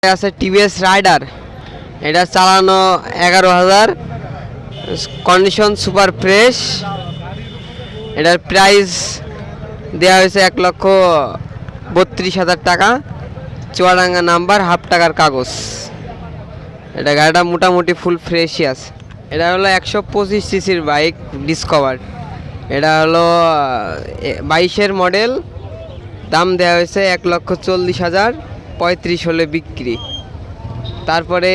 আছে TVS rider, এটা চালানো 11,000, কন্ডিশন সুপার ফ্রেশ। এটার প্রাইস দেওয়া হয়েছে 1,32,000 টাকা, চুয়াডাঙ্গা নাম্বার, হাফ টাকার কাগজ। এটা গাড়িটা মোটামুটি ফুল ফ্রেশই আছে। এটা হলো 125 সিসির বাইক ডিসকভার। এটা হলো 22-এর মডেল, দাম দেওয়া হয়েছে 1,40,000, 35 হলে বিক্রি। তারপরে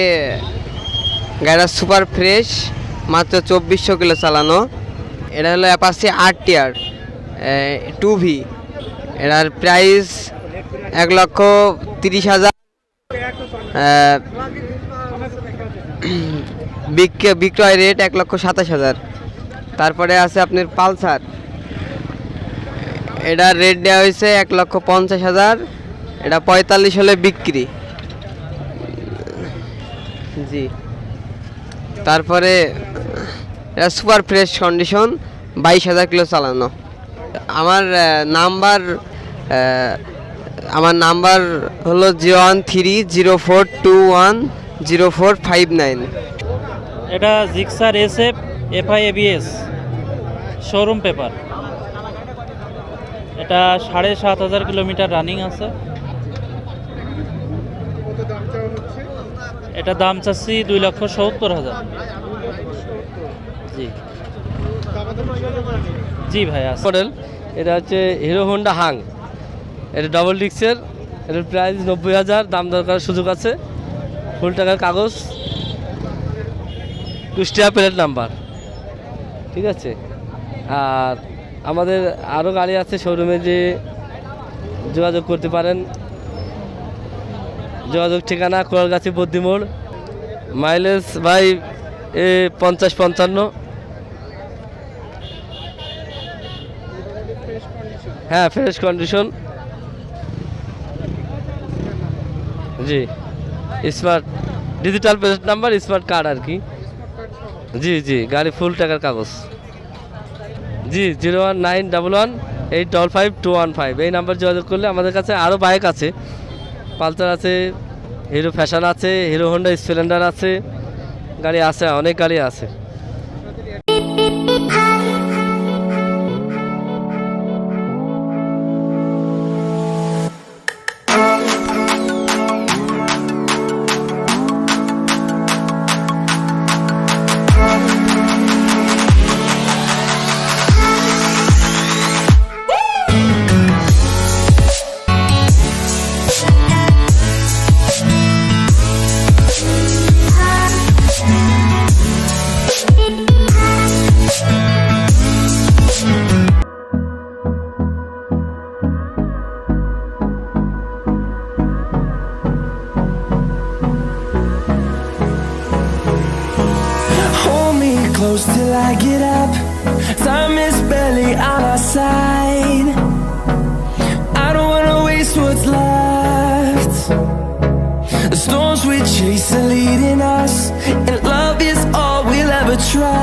গাড়িটা সুপার ফ্রেশ, মাত্র 2400 কিলো চালানো। এটা হলো অ্যাপাচি RTR 2V। এটার প্রাইস 1,30,000, বিক্রয় রেট 1,27,000। তারপরে আছে আপনার পালসার, এটার রেট দেওয়া হয়েছে 1,50,000, এটা 45 হলে বিক্রি। জি, তারপরে এটা সুপার ফ্রেশ কন্ডিশন, 22,000 কিলো চালানো। আমার নাম্বার হলো 01304210459। এটা Gixxer SF FI ABS showroom paper. এটা 7,500 কিলোমিটার রানিং আছে। এটা দাম চাচ্ছি 2,70,000। জি জি ভাই আছে। মডেল এটা হচ্ছে হিরো হোন্ডা হাং, এটা ডবল ডিক্সের। এটার প্রাইস 90,000, দাম দরকার সুযোগ আছে, ফুল টাকার কাগজ, কুষ্টিয়া প্লেট নাম্বার। ঠিক আছে। আর আমাদের আরও গাড়ি আছে শোরুমে, যে যোগাযোগ করতে পারেন। যোগাযোগ ঠিকানা কোয়ালগাছি বদ্দিমোড়। মাইলেজ ভাই 50-55। হ্যাঁ, ফ্রেশ কন্ডিশন। জি, smart digital plate number, smart card আর কি। জি জি, গাড়ি ফুল টাকার কাগজ। জি, 01911855215 এই নাম্বার যোগাযোগ করলে আমাদের কাছে আরও বাইক আছে। পালসার আছে, হিরো ফ্যাশন আছে, হিরো হোন্ডা স্প্লেন্ডার আছে, গাড়ি আছে, অনেক গাড়ি আছে। Close till I get up, time is barely on our side. I don't wanna waste what's left. The storms we chase are leading us, and love is all we'll ever try.